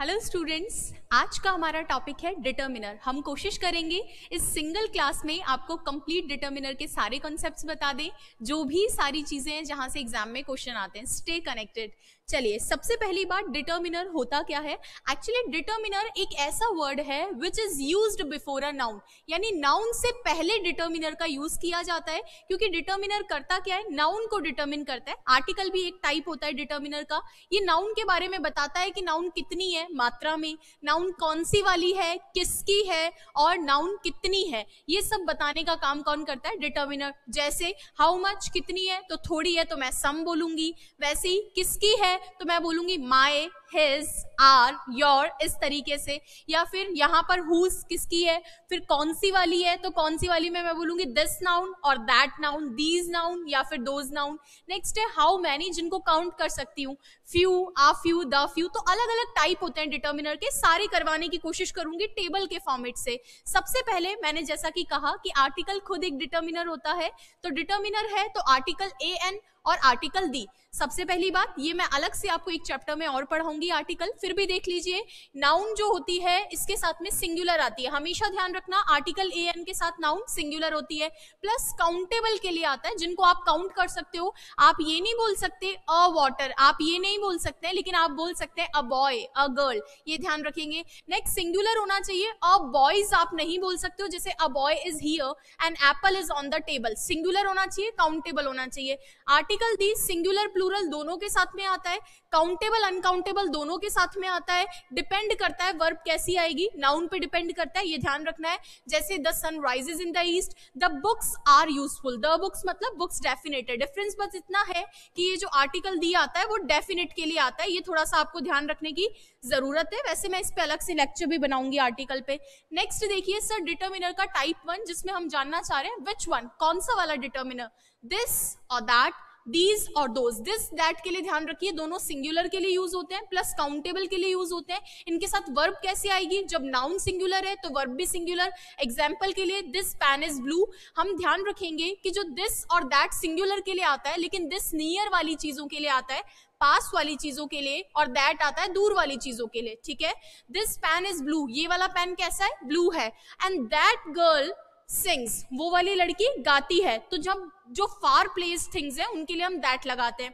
Hello students, आज का हमारा टॉपिक है डिटर्मिनर। हम कोशिश करेंगे इस सिंगल क्लास में आपको कंप्लीट डिटर्मिनर के सारे कॉन्सेप्ट्स बता दें, जो भी सारी चीजें हैं जहां से एग्जाम में क्वेश्चन आते हैं। Stay connected. चलिए, सबसे पहली बात, डिटर्मिनर होता क्या है। एक्चुअली डिटर्मिनर एक ऐसा वर्ड है which is used before a noun, यानी नाउन से पहले डिटर्मिनर का यूज किया जाता है। क्योंकि डिटर्मिनर करता क्या है, नाउन को डिटर्मिन करता है। आर्टिकल भी एक टाइप होता है डिटर्मिनर का। ये नाउन के बारे में बताता है कि नाउन कितनी है मात्रा में, नाउन कौन सी वाली है, किसकी है, और नाउन कितनी है, ये सब बताने का काम कौन करता है, डिटर्मिनर। जैसे हाउ मच कितनी है, तो थोड़ी है तो मैं सम बोलूंगी। वैसे ही किसकी है तो मैं बोलूंगी माय, हिज, आर, योर, इस तरीके से। या फिर यहाँ पर हुज किसकी है, फिर कौन सी वाली है तो कौन सी वाली में मैं बोलूंगी दिस नाउन और दैट नाउन, दीज नाउन या फिर दोज नाउन। नेक्स्ट है हाउ मैनी, जिनको काउंट कर सकती हूँ, few, uh few, the few. तो अलग अलग टाइप होते हैं डिटर्मिनर के, सारे करवाने की कोशिश करूंगी टेबल के फॉर्मेट से। सबसे पहले मैंने जैसा कि कहा कि आर्टिकल खुद एक डिटर्मिनर होता है, तो डिटर्मिनर है तो आर्टिकल ए एन और आर्टिकल दी। सबसे पहली बात, ये मैं अलग से आपको एक चैप्टर में और पढ़ाऊंगी आर्टिकल, फिर भी देख लीजिए। नाउन जो होती है इसके साथ में सिंगुलर आती है, हमेशा ध्यान रखना। आर्टिकल ए एन के साथ नाउन सिंगुलर होती है। प्लस काउंटेबल के लिए आता है, जिनको आप काउंट कर सकते हो। आप ये नहीं बोल सकते अ वाटर, आप ये नहीं बोल सकते, लेकिन आप बोल सकते हैं अ बॉय, अ गर्ल, ये ध्यान रखेंगे। नेक्स्ट, सिंगुलर होना चाहिए। अ बॉयज आप नहीं बोल सकते हो, जैसे a boy is here and Apple is on the table. Singular होना चाहिए, काउंटेबल होना चाहिए। आर्टिकल दी सिंगुलर प्लूरल दोनों के साथ में आता है, काउंटेबल अनकाउंटेबल दोनों के साथ में आता है। डिपेंड करता है वर्ब कैसी आएगी, नाउन पे डिपेंड करता है, ये ध्यान रखना है। जैसे the sun rises in the east, the books are useful. The books मतलब बुक्स डेफिनेट है। डिफरेंस बस इतना है कि ये जो आर्टिकल दी आता है वो डेफिनेट के लिए आता है, ये थोड़ा सा आपको ध्यान रखने की जरूरत है। वैसे मैं इस पे अलग से लेक्चर भी बनाऊंगी आर्टिकल पे। नेक्स्ट देखिए सर, डिटर्मिनर का टाइप 1, जिसमें हम जानना चाह रहे हैं विच वन, कौन सा वाला डिटर्मिनर, दिस और दैट, दीज और दोज। दिस दैट के लिए ध्यान रखिए, दोनों सिंगुलर के लिए यूज होते हैं, प्लस काउंटेबल के लिए यूज होते हैं। इनके साथ वर्ब कैसे आएगी, जब नाउन सिंगुलर है तो वर्ब भी सिंगुलर। एग्जाम्पल के लिए दिस पेन इज ब्लू, हम ध्यान रखेंगे कि जो दिस और दैट सिंगुलर के लिए आता है, लेकिन दिस नियर वाली चीजों के लिए आता है, पास वाली चीजों के लिए, और दैट आता है दूर वाली चीजों के लिए। ठीक है, दिस पेन इज ब्लू, ये वाला पेन कैसा है, ब्लू है। एंड दैट गर्ल सिंग्स, वो वाली लड़की गाती है। तो जब जो फार प्लेस थिंग्स है उनके लिए हम दैट लगाते हैं,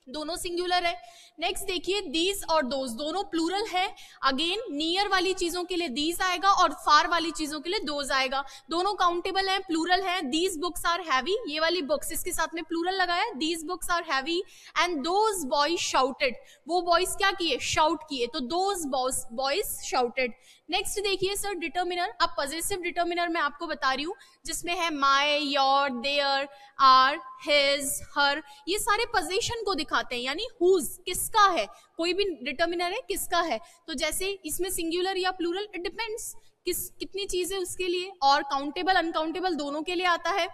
दोनों सिंगुलर है। नेक्स्ट देखिए, दीज और दोज दोनों प्लूरल है। अगेन नियर वाली चीजों के लिए दीज आएगा और फार वाली चीजों के लिए दोज आएगा। दोनों काउंटेबल है, प्लूरल है। दीज बुक्स आर हैवी, ये वाली बुक्स, इसके साथ में प्लूरल लगाया, these books are heavy. And those boys shouted, वो बॉयज क्या किए, शाउट किए, तो दोज बॉयज शाउटेड। नेक्स्ट देखिए सर, डिटर्मिनर। अब पॉजिटिव डिटर्मिनर मैं आपको बता रही हूँ, जिसमें है my, your, their, our, his, her, ये सारे पोजीशन को दिखाते हैं, यानी हुज किसका है, कोई भी डिटर्मिनर है किसका है। तो जैसे इसमें सिंगुलर या प्लूरल, इट डिपेंड्स कितनी चीज है उसके लिए। और काउंटेबल अनकाउंटेबल दोनों के लिए आता है,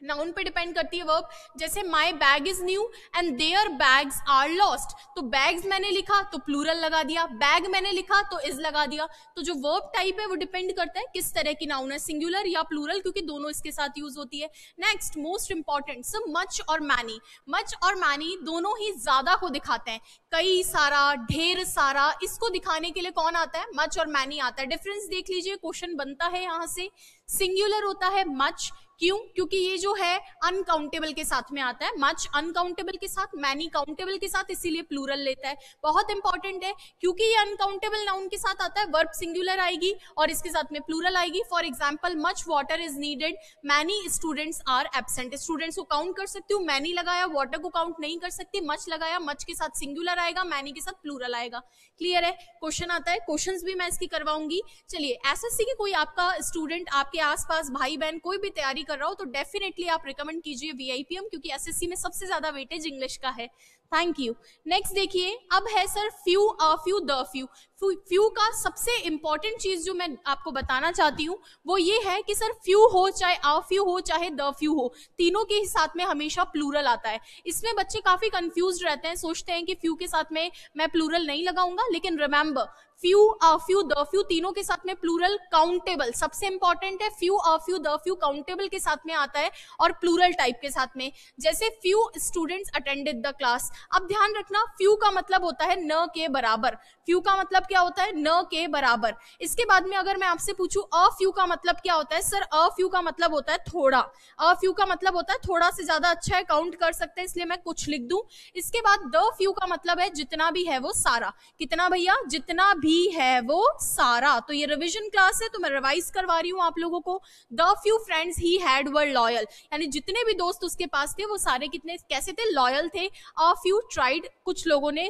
नाउन पे डिपेंड करती है वर्ब। जैसे my bag is new and their bags are lost, तो बैग्स मैंने लिखा तो प्लूरल लगा दिया, बैग मैंने लिखा तो इज लगा दिया। तो जो वर्ब टाइप है वो डिपेंड करता है किस तरह की नाउन है, सिंगुलर या प्लूरल, क्योंकि दोनों इसके साथ यूज होती है। Next, most important, so much और मैनी। मच और मैनी दोनों ही ज्यादा को दिखाते हैं, कई सारा, ढेर सारा, इसको दिखाने के लिए कौन आता है, मच और मैनी आता है। डिफरेंस देख लीजिए, क्वेश्चन बनता है यहाँ से। सिंगुलर होता है मच, क्यों, क्योंकि ये जो है अनकाउंटेबल के साथ में आता है, मच अनकाउंटेबल के साथ, मैनी काउंटेबल के साथ, इसीलिए प्लूरल लेता है। बहुत इंपॉर्टेंट है, क्योंकि ये अनकाउंटेबल नाउन के साथ आता है, वर्ब सिंगुलर आएगी और इसके साथ में प्लूरल आएगी। For example, much water is needed, many students are absent. Students को काउंट कर सकती हूँ, मैनी लगाया, वाटर को काउंट नहीं कर सकती, मच लगाया, मच के साथ सिंगुलर आएगा, मैनी के साथ प्लूरल आएगा। क्लियर है, क्वेश्चन आता है, क्वेश्चंस भी मैं इसकी करवाऊंगी। चलिए, एसएससी के कोई आपका स्टूडेंट, आपके आसपास भाई बहन कोई भी तैयारी कर रहा हो, तो डेफिनेटली आप रिकमेंड कीजिए वीआईपीएम, क्योंकि एसएससी में सबसे ज्यादा वेटेज इंग्लिश का है। Thank you. नेक्स्ट देखिए, अब है sir few, a few, the few. Few का सबसे इंपॉर्टेंट चीज जो मैं आपको बताना चाहती हूँ वो ये है कि सर फ्यू हो चाहे अ फ्यू हो चाहे द फ्यू हो, तीनों के साथ में हमेशा प्लूरल आता है। इसमें बच्चे काफी कंफ्यूज रहते हैं, सोचते हैं कि फ्यू के साथ में मैं प्लूरल नहीं लगाऊंगा, लेकिन remember few a few the few तीनों के साथ में प्लूरल काउंटेबल सबसे इंपॉर्टेंट है। Few a few the few countable के साथ में आता है और प्लूरल टाइप के साथ में, जैसे few students attended the class. अब ध्यान रखना फ्यू का मतलब होता है न के बराबर, फ्यू का मतलब क्या होता है न के बराबर। इसके बाद में अगर मैं आपसे पूछूं अ फ्यू का मतलब क्या होता है, सर अ फ्यू का मतलब होता है थोड़ा, अ फ्यू का मतलब होता है थोड़ा से ज्यादा अच्छा है, काउंट कर सकते हैं, इसलिए मैं कुछ लिख दूं। इसके बाद द फ्यू का मतलब है जितना भी है वो सारा, कितना भैया, जितना भी है वो सारा। तो ये रिवीजन क्लास है तो मैं रिवाइज करवा रही हूं आप लोगों को। The few friends he had were loyal, यानी जितने भी दोस्त उसके पास थे वो सारे कितने कैसे थे, लॉयल थे। अ फ्यू ट्राइड, कुछ लोगों ने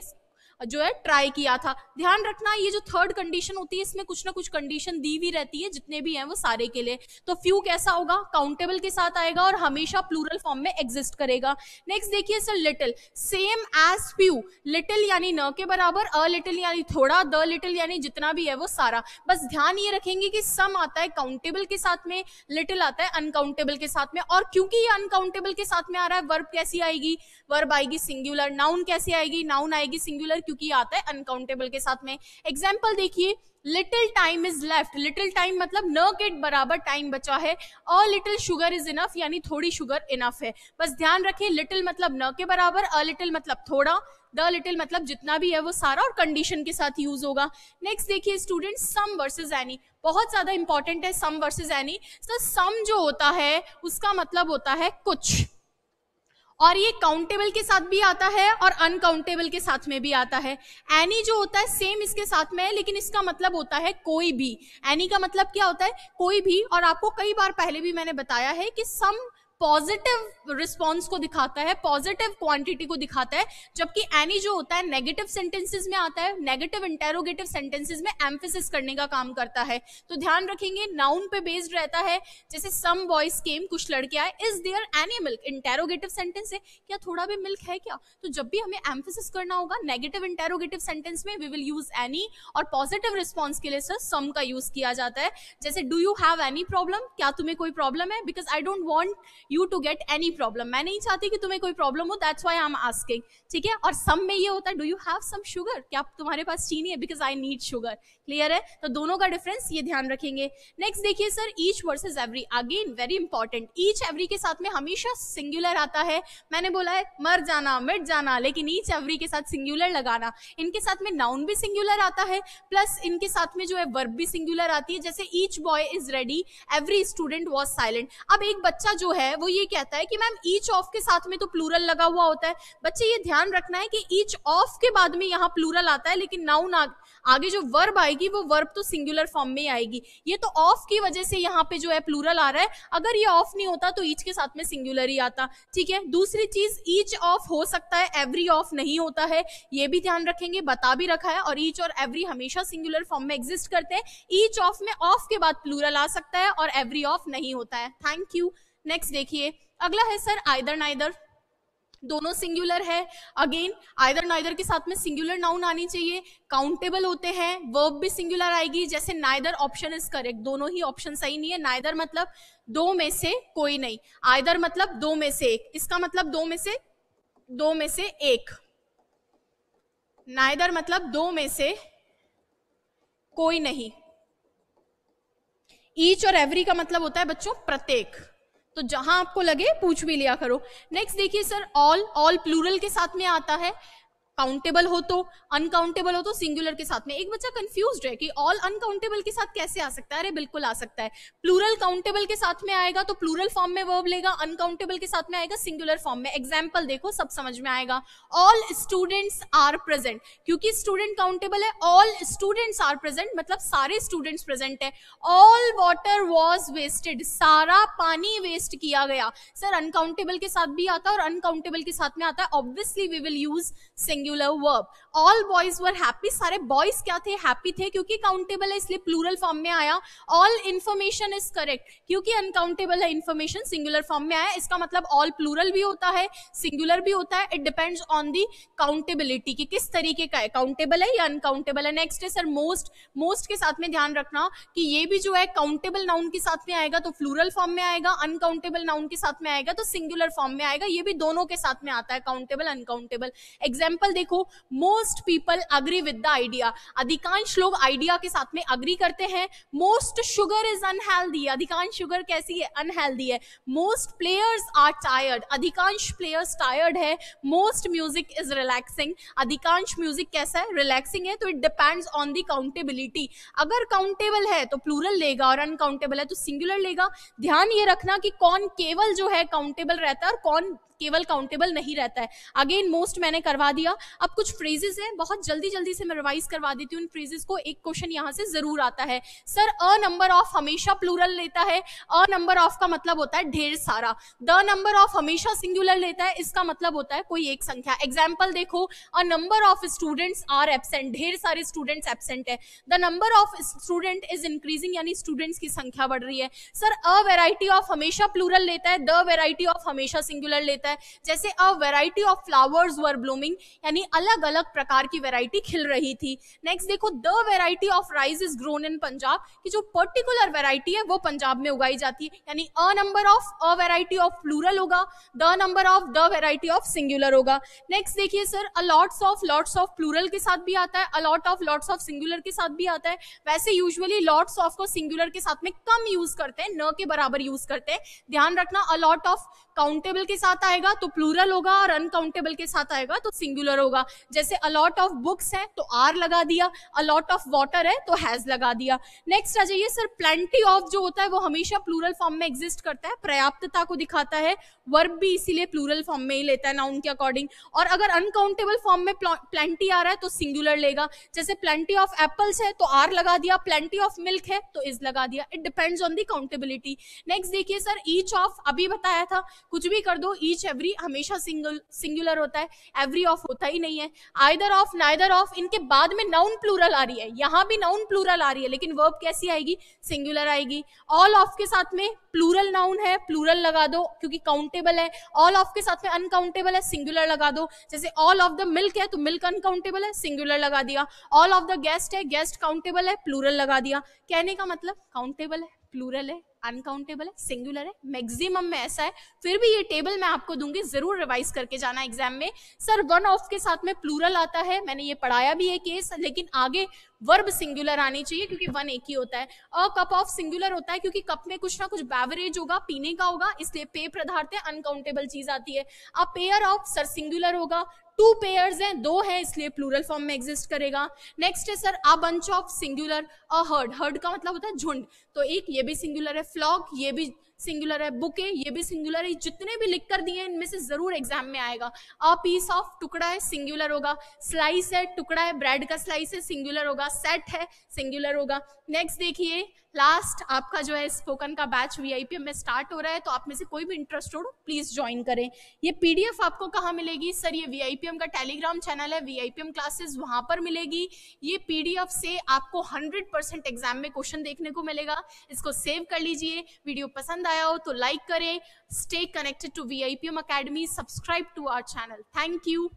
जो है ट्राई किया था। ध्यान रखना ये जो थर्ड कंडीशन होती है इसमें कुछ ना कुछ कंडीशन दी हुई रहती है, जितने भी हैं वो सारे के लिए। तो फ्यू कैसा होगा, काउंटेबल के साथ आएगा और हमेशा प्लूरल फॉर्म में एग्जिस्ट करेगा। नेक्स्ट देखिए sir little, same as few, little यानी न के बराबर, अ लिटिल यानी थोड़ा, द लिटिल यानी जितना भी है वो सारा। बस ध्यान ये रखेंगे कि सम आता है काउंटेबल के साथ में, लिटिल आता है अनकाउंटेबल के साथ में। और क्योंकि ये अनकाउंटेबल के साथ में आ रहा है, वर्ब कैसी आएगी, वर्ब आएगी सिंगुलर। नाउन कैसे आएगी, नाउन आएगी सिंगुलर, क्योंकि आता है अनकाउंटेबल के साथ में। एग्जाम्पल देखिए, little time is left, little time मतलब न के बराबर टाइम बचा है। A little sugar is enough यानी थोड़ी शुगर इनफ है। बस ध्यान रखें लिटिल मतलब न के बराबर, अ लिटिल मतलब थोड़ा, द लिटिल मतलब जितना भी है वो सारा, और कंडीशन के साथ यूज होगा। नेक्स्ट देखिए स्टूडेंट, सम वर्सेस एनी, बहुत ज्यादा इंपॉर्टेंट है सम वर्सेस एनी। सर सम जो होता है उसका मतलब होता है कुछ, और ये काउंटेबल के साथ भी आता है और अनकाउंटेबल के साथ में भी आता है। एनी जो होता है सेम इसके साथ में है, लेकिन इसका मतलब होता है कोई भी। एनी का मतलब क्या होता है, कोई भी। और आपको कई बार पहले भी मैंने बताया है कि सम पॉजिटिव रिस्पॉन्स को दिखाता है, पॉजिटिव क्वांटिटी को दिखाता है, जबकि एनी जो होता है नेगेटिव सेंटेंसेस में आता है, नेगेटिव इंटेरोगेटिव सेंटेंसेस में एम्फेसिस करने का काम करता है। तो ध्यान रखेंगे नाउन पे बेस्ड रहता है, जैसे सम बॉयज केम, कुछ लड़के आए, is there any milk, interrogative sentence है, क्या थोड़ा भी मिल्क है क्या। तो जब भी हमें एम्फेसिस करना होगा नेगेटिव इंटेरोगेटिव सेंटेंस में वी विल यूज एनी, और पॉजिटिव रिस्पॉन्स के लिए सर सम का यूज किया जाता है। जैसे do you have any problem, क्या तुम्हें कोई प्रॉब्लम है, because I don't want you to get any problem, मैं नहीं चाहती कि तुम्हें कोई प्रॉब्लम हो, that's why I am asking, ठीक है। और सम में ये होता है do you have some sugar, क्या तुम्हारे पास चीनी है, because I need sugar, clear है। तो दोनों का डिफरेंस ये ध्यान रखेंगे। नेक्स्ट देखिए sir, each versus every, again very important. Each every के साथ में हमेशा सिंगुलर आता है, मैंने बोला है मर जाना मिट जाना, लेकिन ईच एवरी के साथ सिंगुलर लगाना। इनके साथ में नाउन भी सिंगुलर आता है, प्लस इनके साथ में जो है वर्ब भी सिंगुलर आती है, जैसे each boy is ready, every student was silent. अब एक बच्चा जो है वो ये कहता है कि मैम ईच ऑफ के साथ में तो प्लूरल लगा हुआ होता है। बच्चे ये ध्यान रखना है कि ईच ऑफ के बाद में यहाँ प्लूरल आता है, लेकिन नाउन आगे जो वर्ब आएगी वो वर्ब तो सिंगुलर फॉर्म में आएगी। ये तो ऑफ की वजह से यहाँ पे जो है प्लूरल आ रहा है, अगर ये ऑफ नहीं होता तो ईच के साथ में सिंगुलर ही आता, ठीक है। दूसरी चीज, ईच ऑफ हो सकता है, एवरी ऑफ नहीं होता है, ये भी ध्यान रखेंगे, बता भी रखा है। और ईच और एवरी हमेशा सिंगुलर फॉर्म में एग्जिस्ट करते हैं। ईच ऑफ में ऑफ के बाद प्लूरल आ सकता है और एवरी ऑफ नहीं होता है। Thank you. नेक्स्ट देखिए, अगला है सर आइदर नाइदर, दोनों सिंगुलर है। अगेन आइदर नाइदर के साथ में सिंगुलर नाउन आनी चाहिए, काउंटेबल होते हैं, वर्ब भी सिंगुलर आएगी, जैसे नाइदर ऑप्शन इज करेक्ट, दोनों ही ऑप्शन सही नहीं है। नाइदर मतलब दो में से कोई नहीं, आइदर मतलब दो में से एक, इसका मतलब दो में से एक, नाइदर मतलब दो में से कोई नहीं। ईच और एवरी का मतलब होता है बच्चों प्रत्येक, तो जहां आपको लगे पूछ भी लिया करो। नेक्स्ट देखिए सर, ऑल, ऑल प्लूरल के साथ में आता है, काउंटेबल हो तो, अनकाउंटेबल हो तो सिंगुलर के साथ में। एक बच्चा कंफ्यूज्ड है कि ऑल अनकाउंटेबल के साथ कैसे आ सकता है, अरे बिल्कुल आ सकता है। प्लूरल काउंटेबल के साथ में आएगा तो प्लूरल फॉर्म में वर्ब लेगा, अनकाउंटेबल के साथ में आएगा सिंगुलर फॉर्म में। एग्जाम्पल देखो सब समझ में आएगा। ऑल स्टूडेंट्स आर प्रेजेंट, क्योंकि स्टूडेंट काउंटेबल है, ऑल स्टूडेंट्स आर प्रेजेंट मतलब सारे स्टूडेंट्स प्रेजेंट है। ऑल वाटर वॉज वेस्टेड, सारा पानी वेस्ट किया गया। सर अनकाउंटेबल के साथ भी आता है और अनकाउंटेबल के साथ में आता है, obviously we will use singular singular verb. All boys were happy, सारे बॉयज क्या थे, हैप्पी थे, क्योंकि काउंटेबल है इसलिए प्लूरल फॉर्म में आया। ऑल इंफॉर्मेशन इज करेक्ट, क्योंकि अनकाउंटेबल है इंफॉर्मेशन, सिंगुलर फॉर्म में आया। इसका मतलब ऑल प्लूरल भी होता है, सिंगुलर भी होता है, it depends on the accountability कि किस तरीके का है, काउंटेबल है या अनकाउंटेबल है। नेक्स्ट है सर मोस्ट। मोस्ट के साथ में ध्यान रखना कि ये भी जो है काउंटेबल नाउन के साथ में आएगा तो प्लूरल फॉर्म में आएगा, अनकाउंटेबल नाउन के साथ में आएगा तो सिंगुलर फॉर्म में आएगा। ये भी दोनों के साथ में आता है, काउंटेबल अनकाउंटेबल। एग्जाम्पल देखो, most people agree with the idea, अधिकांश लोग आइडिया के साथ में अग्री करते हैं। मोस्ट शुगर इज अनहेल्दी, अधिकांश शुगर कैसी है, अनहेल्दी है। मोस्ट प्लेयर्स आर टायर्ड, अधिकांश प्लेयर्स टायर्ड है। मोस्ट म्यूजिक इज रिलैक्सिंग, अधिकांश म्यूजिक कैसा है, रिलैक्सिंग है। तो it depends on the accountability, अगर काउंटेबल है तो प्लूरल लेगा और अनकाउंटेबल है तो सिंगुलर लेगा। ध्यान ये रखना कि कौन केवल जो है काउंटेबल रहता है और कौन केवल काउंटेबल नहीं रहता है। अगेन मोस्ट मैंने करवा दिया। अब कुछ फ्रेजेस हैं, बहुत जल्दी जल्दी से मैं रिवाइज करवा देती हूँ इन फ्रेजेस को। एक क्वेश्चन यहाँ से जरूर आता है, सर अ नंबर ऑफ हमेशा प्लूरल लेता है, अ नंबर ऑफ का मतलब होता है ढेर सारा। द नंबर ऑफ हमेशा सिंगुलर लेता है, इसका मतलब होता है कोई एक संख्या। एग्जाम्पल देखो, a number of students are absent, ढेर सारे स्टूडेंट्स एब्सेंट है। The number of student is increasing, यानी स्टूडेंट्स की संख्या बढ़ रही है। सर अ वेराइटी ऑफ हमेशा प्लूरल लेता है, द वेराइटी ऑफ हमेशा सिंगुलर लेता है। जैसे a variety of flowers were blooming, यानी अलग अलग प्रकार की वेराइटी खिल रही थी। नेक्स्ट देखो, the variety of rice is grown in Punjab, कि जो पर्टिकुलर वेराइटी है वो पंजाब में उगाई जाती है। यानी a number of a variety of plural होगा, the number of the variety of singular होगा। नेक्स्ट देखिए sir, a lots of plural के साथ भी आता है, अ लॉट्स ऑफ सिंगुलर के साथ भी आता है। वैसे यूजुअली लॉट्स ऑफ को सिंगुलर के साथ में कम यूज करते हैं, न के बराबर यूज करते हैं। ध्यान रखना, अ लॉट ऑफ काउंटेबल के साथ आएगा तो प्लूरल होगा और अनकाउंटेबल के साथ आएगा तो सिंगुलर होगा। जैसे अ लॉट ऑफ बुक्स है तो आर लगा दिया, अ लॉट ऑफ वाटर है तो हैज लगा दिया। नेक्स्ट आ जाइए सर, प्लेंटी ऑफ जो होता है वो हमेशा प्लूरल फॉर्म में एग्जिस्ट करता है, पर्याप्तता को दिखाता है। वर्ब भी इसीलिए प्लूरल फॉर्म में ही लेता है नाउन के अकॉर्डिंग। और अगर अनकाउंटेबल फॉर्म में प्लेंटी आ रहा है तो सिंगुलर लेगा। जैसे प्लेंटी ऑफ एप्पल्स है तो आर लगा दिया, प्लेंटी ऑफ मिल्क है तो इज लगा दिया। It depends on the accountability. Next देखिए सर, ईच ऑफ, अभी बताया था कुछ भी कर दो, ईच एवरी हमेशा सिंगुलर होता है, एवरी ऑफ होता ही नहीं है। आइदर ऑफ, नाइदर ऑफ, इनके बाद में नाउन प्लूरल आ रही है, यहां भी नाउन प्लूरल आ रही है लेकिन वर्ब कैसी आएगी, सिंगुलर आएगी। ऑल ऑफ के साथ में प्लूरल नाउन है, प्लूरल लगा दो क्योंकि काउंटेबल है। ऑल ऑफ के साथ में अनकाउंटेबल है, सिंगुलर लगा दो। जैसे ऑल ऑफ द मिल्क है तो मिल्क अनकाउंटेबल है, सिंगुलर लगा दिया। ऑल ऑफ द गेस्ट है, गेस्ट काउंटेबल है, प्लूरल लगा दिया। कहने का मतलब काउंटेबल है, प्लूरल है, अनकाउंटेबल है, सिंगुलर है, मैक्सिमम में ऐसा है। फिर भी ये टेबल मैं आपको दूंगी, जरूर रिवाइज करके जाना एग्जाम में। सर वन ऑफ के साथ में प्लूरल आता है, मैंने ये पढ़ाया भी है केस, लेकिन आगे वर्ब सिंगुलर आनी चाहिए क्योंकि वन एक ही होता है। अ कप ऑफ सिंगुलर होता है क्योंकि कप में कुछ ना कुछ बेवरेज होगा, पीने का होगा, इसलिए पेय पदार्थ है, अनकाउंटेबल चीज आती है। A pair of, sir singular होगा, टू पेयर्स हैं, दो हैं, इसलिए प्लूरल फॉर्म में एग्जिस्ट करेगा। नेक्स्ट है sir, a bunch of singular, a herd, heard का मतलब होता है झुंड, तो एक ये भी सिंगुलर है। फ्लॉक ये भी सिंगुलर है। बुके ये भी सिंगुलर है। जितने भी लिख कर दिए इनमें से जरूर एग्जाम में आएगा। अ पीस ऑफ, टुकड़ा है, सिंगुलर होगा। स्लाइस है, टुकड़ा है, ब्रेड का स्लाइस है, सिंगुलर होगा। सेट है, सिंगुलर होगा। नेक्स्ट देखिए, लास्ट आपका जो है स्पोकन का बैच वीआईपीएम में स्टार्ट हो रहा है, तो आप में से कोई भी इंटरेस्ट हो प्लीज ज्वाइन करें। ये पीडीएफ आपको कहाँ मिलेगी सर, ये वीआईपीएम का टेलीग्राम चैनल है, वीआईपीएम क्लासेस, वहां पर मिलेगी। ये पीडीएफ से आपको 100% एग्जाम में क्वेश्चन देखने को मिलेगा। इसको सेव कर लीजिए। वीडियो पसंद आया हो तो लाइक करें। Stay connected to VIPM academy, subscribe to our channel. Thank you.